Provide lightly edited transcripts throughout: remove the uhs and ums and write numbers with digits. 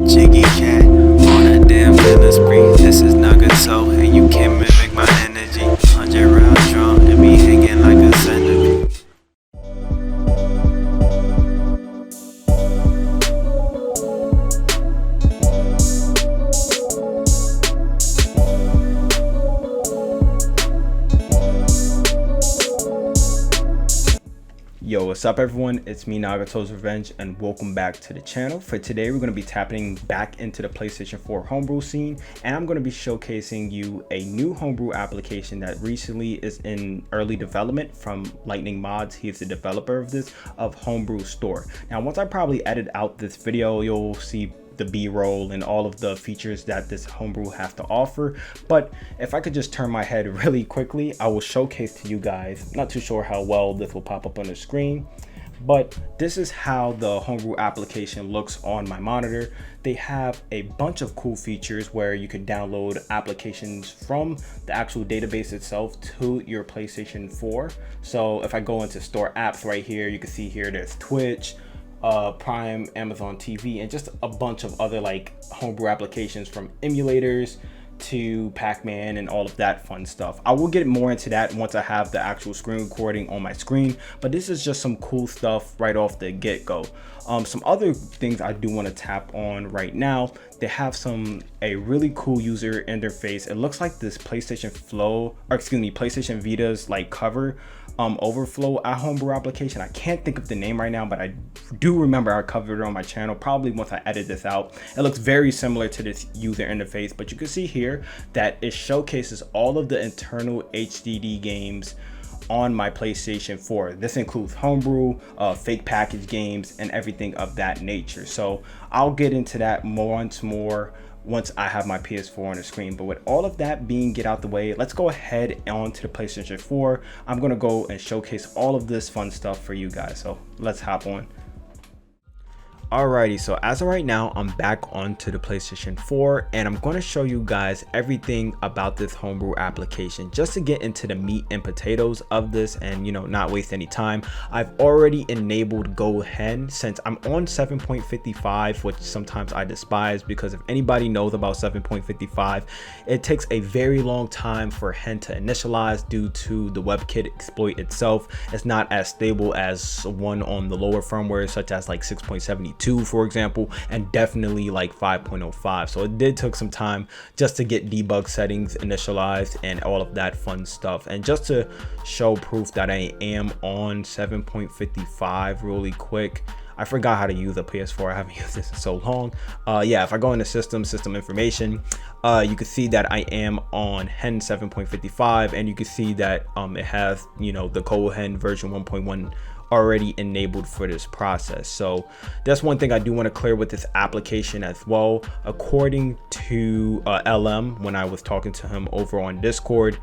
jiggy cat on a damn feeling spree. This is Nagato, and you can't mimic my energy. 100 rounds strong and me hanging like a centipede. Yo, what's up everyone? It's me, Nagato's Revenge, and welcome back to the channel. For today, we're going to be tapping back into the PlayStation 4 homebrew scene, and I'm going to be showcasing you a new homebrew application that recently is in early development from Lightning Mods. He is the developer of this, of Homebrew Store. Now, once I probably edit out this video, you'll see the B-roll and all of the features that this homebrew has to offer. But if I could just turn my head really quickly, I will showcase to you guys. Not too sure how well this will pop up on the screen, but this is how the homebrew application looks on my monitor. They have a bunch of cool features where you can download applications from the actual database itself to your PlayStation 4. So if I go into store apps right here, you can see here there's Twitch, Prime, Amazon TV, and just a bunch of other like homebrew applications, from emulators to Pac-Man and all of that fun stuff. I will get more into that once I have the actual screen recording on my screen, but this is just some cool stuff right off the get-go. Some other things I do want to tap on right now. They have a really cool user interface. It looks like this PlayStation Vita's like cover overflow homebrew application. I can't think of the name right now, but I do remember I covered it on my channel probably once I edit this out. It looks very similar to this user interface, but you can see here that it showcases all of the internal HDD games on my PlayStation 4. This includes homebrew, fake package games, and everything of that nature. So I'll get into that once I have my PS4 on the screen. But with all of that being get out the way, let's go ahead onto the PlayStation 4. I'm gonna go and showcase all of this fun stuff for you guys. So let's hop on. Alrighty, so as of right now, I'm back onto the PlayStation 4, and I'm going to show you guys everything about this homebrew application just to get into the meat and potatoes of this and, you know, not waste any time. I've already enabled GoldHen since I'm on 7.55, which sometimes I despise, because if anybody knows about 7.55, it takes a very long time for Hen to initialize due to the WebKit exploit itself. It's not as stable as one on the lower firmware, such as like 6.72, for example, and definitely like 5.05. so it did took some time just to get debug settings initialized and all of that fun stuff. And just to show proof that I am on 7.55 really quick, I forgot how to use a PS4. I haven't used this in so long. Yeah, if I go into system information, you can see that I am on Hen 7.55, and you can see that it has, you know, the GoldHen version 1.1 already enabled for this process. So that's one thing I do want to clear with this application as well. According to LM, when I was talking to him over on Discord,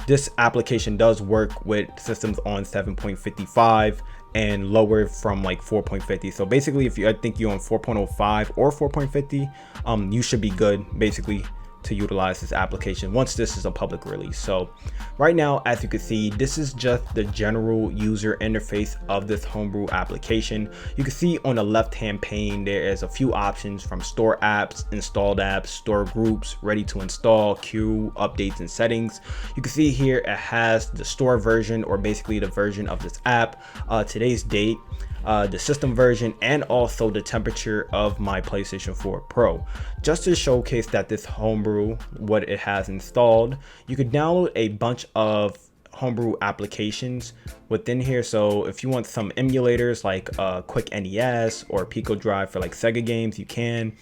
this application does work with systems on 7.55 and lower from like 4.50. So basically, if I think you're on 4.05 or 4.50, you should be good basically to utilize this application once this is a public release. So right now, as you can see, this is just the general user interface of this homebrew application. You can see on the left hand pane there is a few options, from store apps, installed apps, store groups, ready to install, queue, updates, and settings. You can see here it has the store version, or basically the version of this app, today's date, the system version, and also the temperature of my PlayStation 4 Pro. Just to showcase that this homebrew, what it has installed, you could download a bunch of homebrew applications within here. So if you want some emulators like Quick NES or Pico Drive for like Sega games, you can.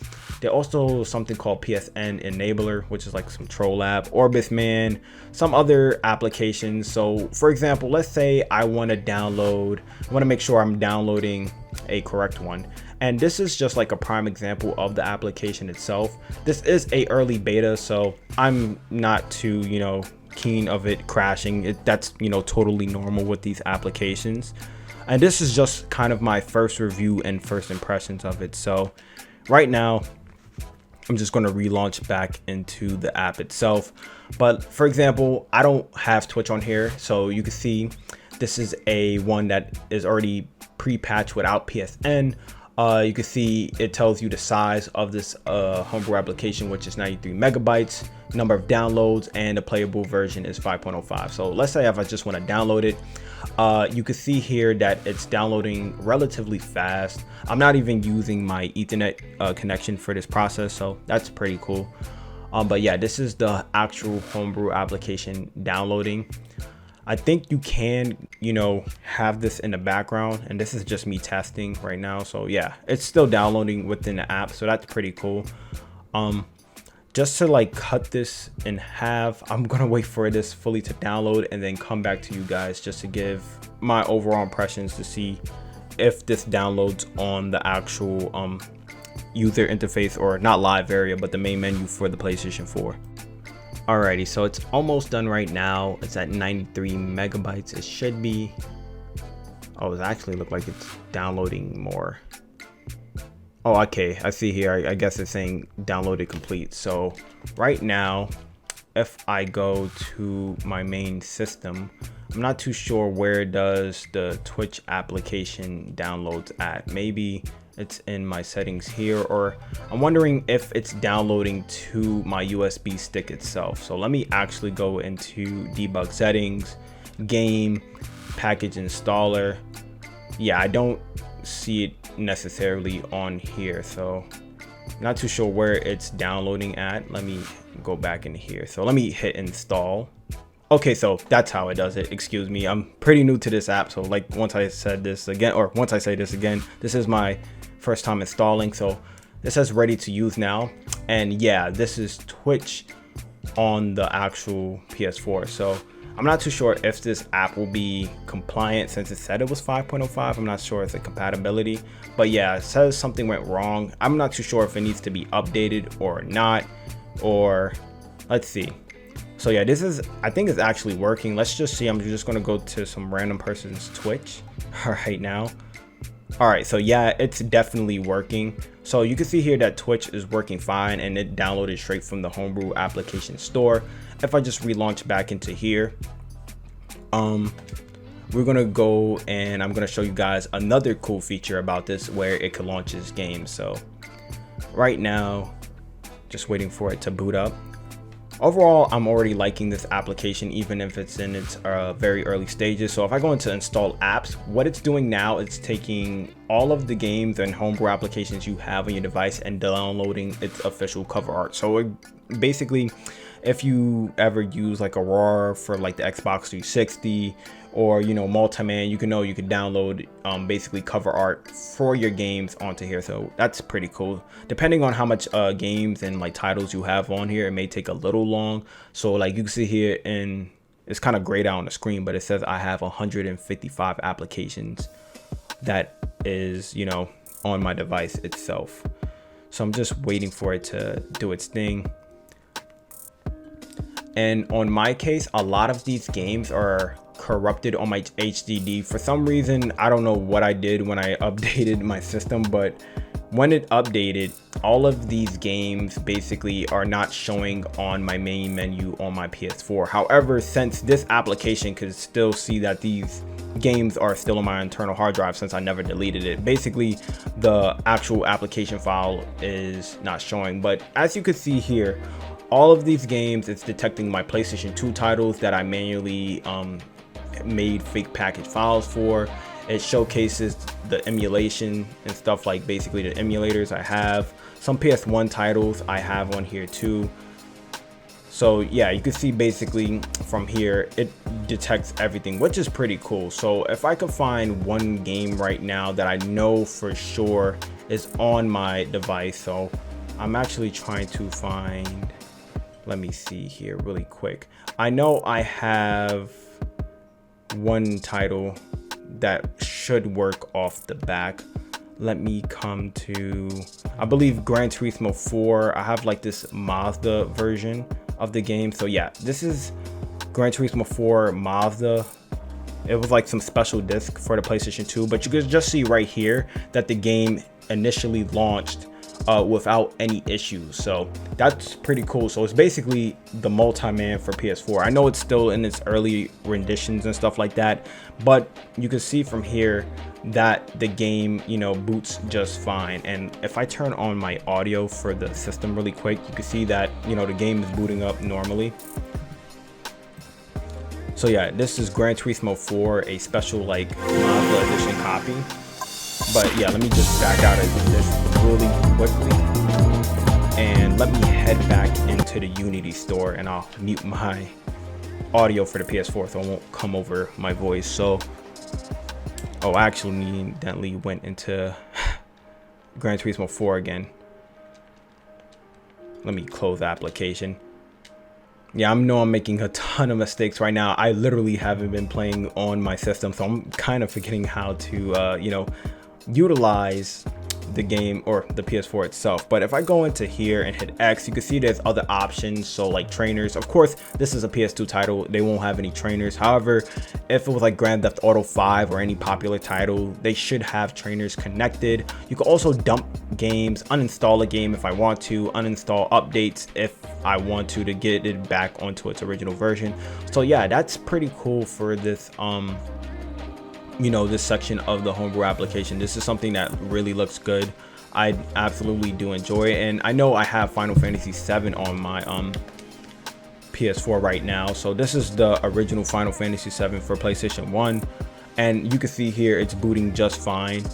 There's also something called PSN Enabler, which is like some troll app, Orbisman, some other applications. So for example, let's say I want to make sure I'm downloading a correct one, and this is just like a prime example of the application itself. This is a early beta, so I'm not too, you know, keen of it crashing. That's, you know, totally normal with these applications, and this is just kind of my first review and first impressions of it. So right now I'm just going to relaunch back into the app itself. But for example, I don't have Twitch on here, so you can see this is a one that is already pre-patched without PSN. You can see it tells you the size of this homebrew application, which is 93 megabytes, number of downloads, and the playable version is 5.05. So let's say if I just want to download it, you can see here that it's downloading relatively fast. I'm not even using my Ethernet connection for this process, so that's pretty cool. But yeah, this is the actual homebrew application downloading. I think you can, have this in the background, and this is just me testing right now. So yeah, it's still downloading within the app, so that's pretty cool. Just to like cut this in half, I'm gonna wait for this fully to download and then come back to you guys just to give my overall impressions to see if this downloads on the actual user interface, or not live area, but the main menu for the PlayStation 4. Alrighty, so it's almost done right now. It's at 93 megabytes. It should be. Oh, it actually look like it's downloading more. Oh, okay, I see here. I guess it's saying downloaded complete. So right now, if I go to my main system, I'm not too sure where does the Twitch application downloads at. Maybe it's in my settings here, or I'm wondering if it's downloading to my USB stick itself. So let me actually go into Debug Settings, Game, Package Installer. Yeah, I don't see it necessarily on here, so not too sure where it's downloading at. Let me go back in here. So let me hit install. Okay, so that's how it does it. Excuse me, I'm pretty new to this app, so like once I say this again, this is my first time installing. So this says ready to use now, and yeah, this is Twitch on the actual PS4. So I'm not too sure if this app will be compliant since it said it was 5.05. I'm not sure if it's a compatibility, but yeah, it says something went wrong. I'm not too sure if it needs to be updated or not, or let's see. So yeah, this is, I think it's actually working. Let's just see. I'm just going to go to some random person's Twitch right now. All right, so yeah, it's definitely working. So you can see here that Twitch is working fine, and it downloaded straight from the Homebrew application store. If I just relaunch back into here, we're gonna go and I'm gonna show you guys another cool feature about this where it can launch this game. So right now, just waiting for it to boot up. Overall, I'm already liking this application, even if it's in its very early stages. So if I go into install apps, what it's doing now is taking all of the games and homebrew applications you have on your device and downloading its official cover art. So it basically, if you ever use like Aurora for like the Xbox 360 or multi-man, you can download basically cover art for your games onto here. So that's pretty cool. Depending on how much games and like titles you have on here, it may take a little long. So like you can see here, and it's kind of grayed out on the screen, but it says I have 155 applications that is on my device itself. So I'm just waiting for it to do its thing. And on my case, a lot of these games are corrupted on my HDD. For some reason, I don't know what I did when I updated my system, but when it updated, all of these games basically are not showing on my main menu on my PS4. However, since this application could still see that these games are still on my internal hard drive, since I never deleted it, basically the actual application file is not showing. But as you can see here, all of these games, it's detecting my PlayStation 2 titles that I manually made fake package files for. It showcases the emulation and stuff, like basically the emulators I have. Some PS1 titles I have on here too. So yeah, you can see basically from here, it detects everything, which is pretty cool. So if I could find one game right now that I know for sure is on my device. So I'm actually trying to find, let me see here really quick. I know I have one title that should work off the back. Let me come to, I believe, Gran Turismo 4. I have like this Mazda version of the game. So yeah, this is Gran Turismo 4 Mazda. It was like some special disc for the PlayStation 2, but you can just see right here that the game initially launched without any issues. So that's pretty cool. So it's basically the multi-man for PS4. I know it's still in its early renditions and stuff like that, but you can see from here that the game, you know, boots just fine. And if I turn on my audio for the system really quick, you can see that, you know, the game is booting up normally. So yeah, this is Gran Turismo 4, a special like Mazda edition copy. But yeah, let me just back out of this really quickly, and let me head back into the Unity store, and I'll mute my audio for the PS4 so it won't come over my voice. So, oh, I actually incidentally went into Gran Turismo 4 again. Let me close the application. Yeah, I know I'm making a ton of mistakes right now. I literally haven't been playing on my system, so I'm kind of forgetting how to, you know, utilize the game or the PS4 itself. But if I go into here and hit X, you can see there's other options. So like trainers, of course this is a PS2 title, they won't have any trainers. However, if it was like Grand Theft Auto 5 or any popular title, they should have trainers connected. You can also dump games, uninstall a game if I want to, uninstall updates if I want to get it back onto its original version. So yeah, that's pretty cool for this you know, this section of the Homebrew application. This is something that really looks good. I absolutely do enjoy it, and I know I have Final Fantasy 7 on my PS4 right now. So this is the original Final Fantasy 7 for PlayStation 1, and you can see here it's booting just fine.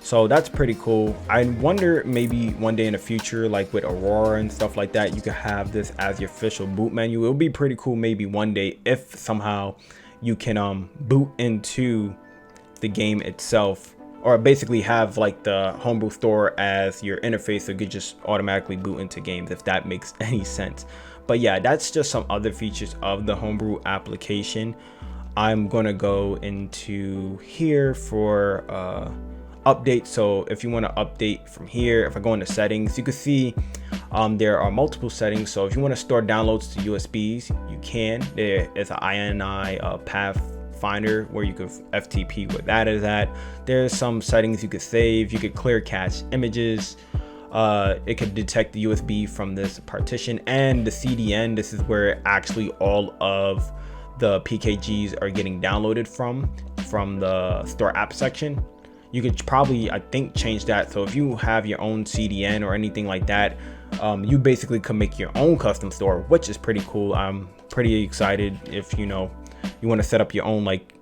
So that's pretty cool. I wonder maybe one day in the future, like with Aurora and stuff like that, you could have this as your official boot menu. It would be pretty cool maybe one day if somehow you can boot into the game itself, or basically have like the Homebrew Store as your interface, so you could just automatically boot into games, if that makes any sense. But yeah, that's just some other features of the Homebrew application. I'm gonna go into here for update. So if you want to update from here, if I go into settings, you can see there are multiple settings. So if you want to store downloads to USBs, you can. There is an INI path finder where you could FTP where that is at. There's some settings you could save. You could clear cache images. It could detect the USB from this partition, and the CDN. This is where actually all of the PKGs are getting downloaded from the store app section. You could probably, I think, change that. So if you have your own CDN or anything like that, you basically can make your own custom store, which is pretty cool. I'm pretty excited if you know you want to set up your own like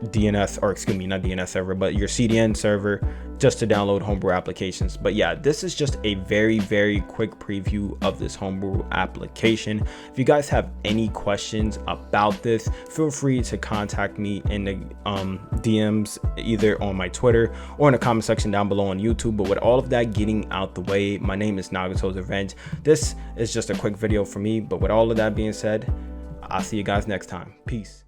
DNS, or excuse me, not DNS server, but your CDN server, just to download Homebrew applications. But yeah, this is just a very quick preview of this Homebrew application. If you guys have any questions about this, feel free to contact me in the DMs, either on my Twitter or in the comment section down below on YouTube. But with all of that getting out the way, my name is Nagato's Revenge. This is just a quick video for me, but with all of that being said, I'll see you guys next time. Peace.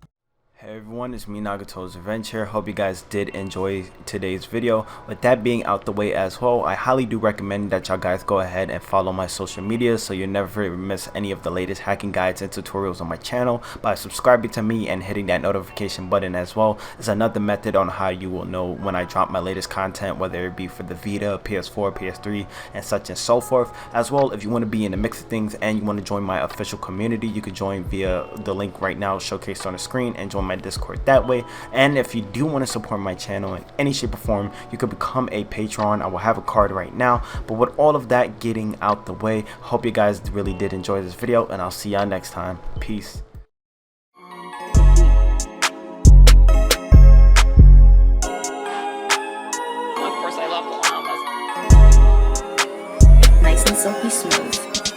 Hey everyone, it's me, Nagato's Revenge here. Hope you guys did enjoy today's video. With that being out the way as well, I highly do recommend that y'all guys go ahead and follow my social media so you never miss any of the latest hacking guides and tutorials on my channel. By subscribing to me and hitting that notification button as well is another method on how you will know when I drop my latest content, whether it be for the Vita, PS4, PS3, and such and so forth. As well, if you want to be in the mix of things and you want to join my official community, you can join via the link right now showcased on the screen and join my Discord that way. And if you do want to support my channel in any shape or form, you could become a patron. I will have a card right now. But with all of that getting out the way, hope you guys really did enjoy this video, and I'll see y'all next time. Peace. Of course, I love the llamas. Nice and silky smooth.